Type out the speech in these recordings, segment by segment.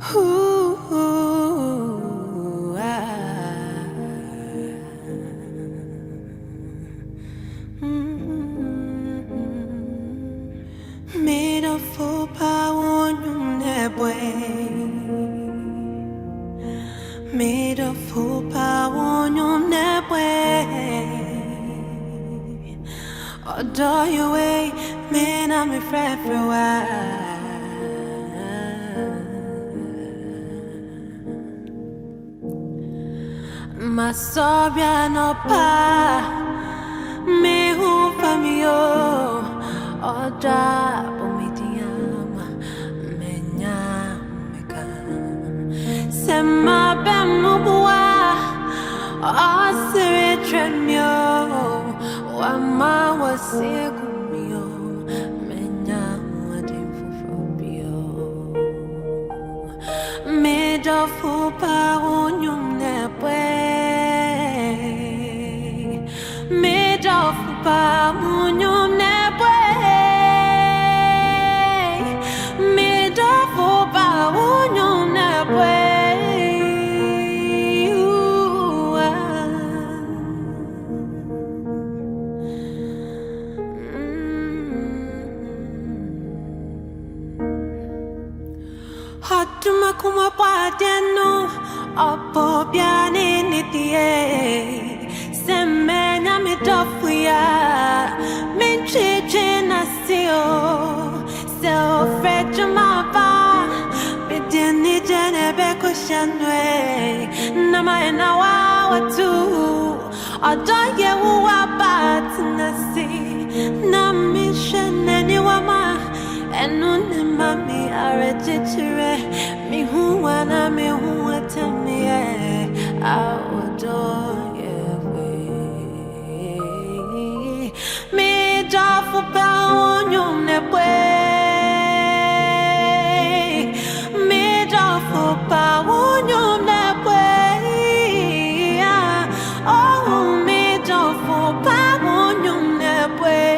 Ooh, made a full power on your netway. Made a full power on your netway. Adore your way, man, I'm a friend for a while. My sorry, no pa, me who from you, or drop me diama, menya meka. Sema bemubwa, or siri tremio, wama was segumio, menya wadim fufobio. Made of fupa on your nepwe. Made of pamunyo nebwe. Made of pamunyo nebwe. Hatuma kuma padeno opo biane nitie. Semenya mi dofuya, min chiche nasio, se ofrecho mapa, mi dini jene beko shanwe, nama ena watu, odoye uwapa nasi, na mi shene ni wama, enu ni mami arejitire, mi huwa na mi huwa temie, aodoye. For power on your netway, made of for power on your netway. Oh, made of for power on your netway.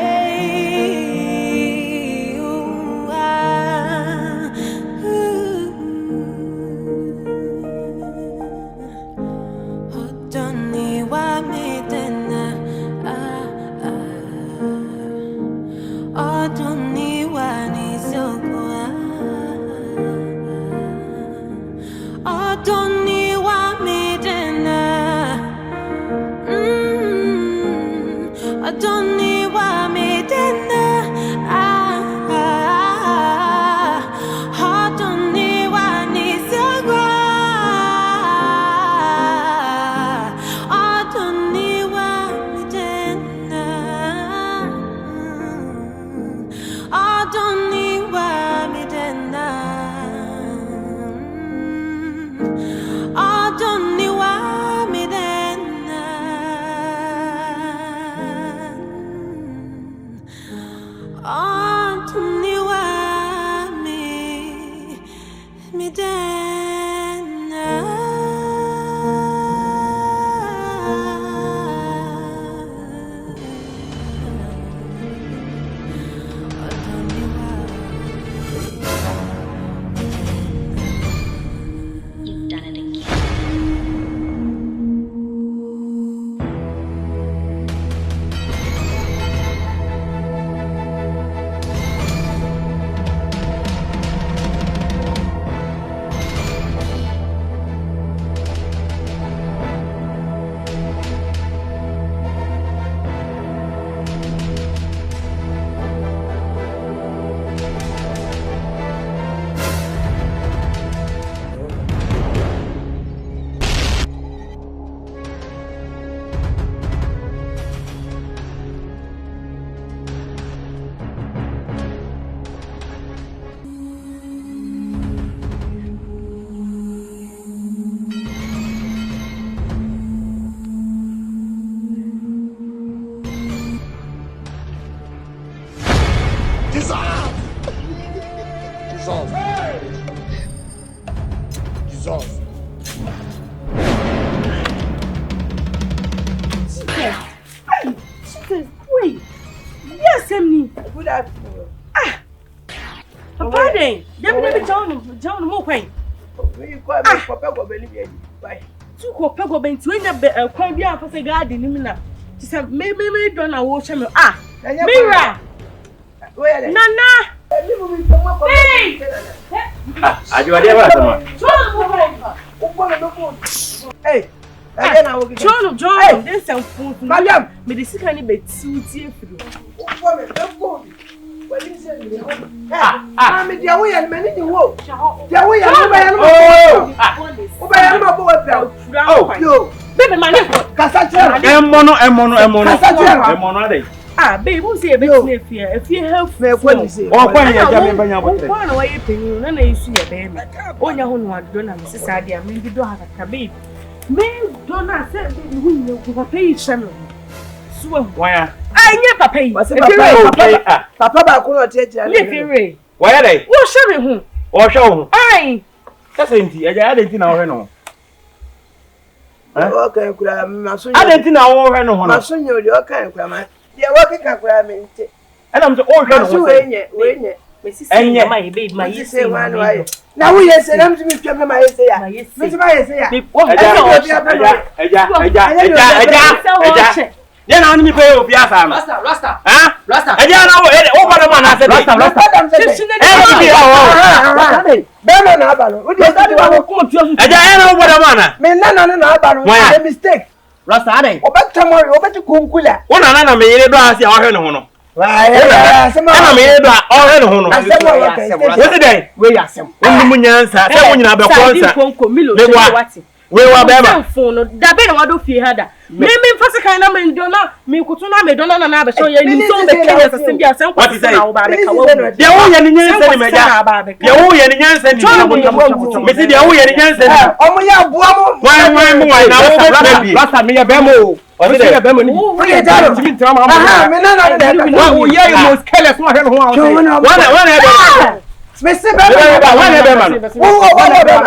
Oh, don't need what made them. Don't need one is your oh, don't need one midnight. I don't need one midnight. I don't need one is your I don't need one midnight. I don't need why me then I don't need why me then I don't need why me then Jesus. Jesus, wait. Yes, Emily. Good afternoon. Papa, then. Let me John, more quaint. quite a papa belly. Tu ko pego benti we nya kwan bia fa se garden nim na ti se me do na wo hwe me mira nana hey ajuade ba sama hey na wo John this some food madam me de sika ni betiu tie firu me dia wo ya me ni wo dia wo ya no ba ya no wo ba ya no bo wa yo baby man kasa emono ade baby who say be if you help me kwa ni say o kwa ya ja me banya botre o kwa na wa ye penyu na isu ye be me onya ho no ado na me sisa dia me bi do ha ka baby me do na say hu ni ko pay channel suwa waya anye papa yi papa ba ko no tietia le fere waya dai wo hwe me hu o hwe wo ai kasa nti eja ade nti na wo hwe no okay kura maso ade nti na wo hwe no ho no maso nyo de okay kura ma de wo keka kura me nti ana mse o hwe no ho wenye me sisi ma ye baby ma ye say na wo ye say nam mi twem na ma ye say ya me ti ma ye say ya eja ya na ni mi pe obi asa no rasta eja na o bada ma na se rasta bema na aba no wo di eja ya na o bada ma na me na aba no a mistake rasta ade obeti kunkula wona na me yire do ase a wo hwe no ho no ana me yire do a o hwe no ho no wo ti dai we yasem wonni munyansa se wo nyina be konsa we wa bema phone da be na wado fie hada me mfase kan na me ndona me kutu na me dona na be so ye ni so be kenya sese bia se nko na wo ba be ka wo de wo ye ni nyansa ni meja de wo ye ni nyansa ni me ti de wo ye ni nyansa ni omo ya bua mo wa na wo be bi rasta me ya bema o o se ya bema ni o ye jaro ti ntra ma aha me na wa wo ye most careless no hwe no ho wa me se bema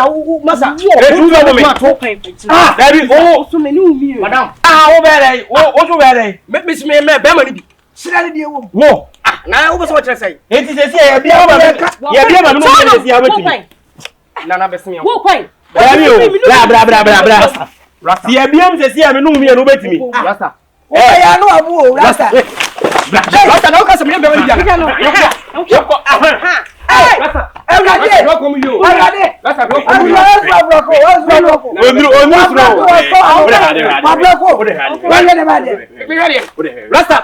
wo masa e tu zo me dabi o so me ni umi madam wo be dai wo so be dai me se me bema ni bi sira ni de wo na wo be so kire sai e ti se se ya bia ma no mo se ya wetimi na be se me wo kwai dabi o bra rasta ya bia me se ya me no mi no betimi rasta o ya no abu o rasta rasta na o ka se me bema ni bia Rasta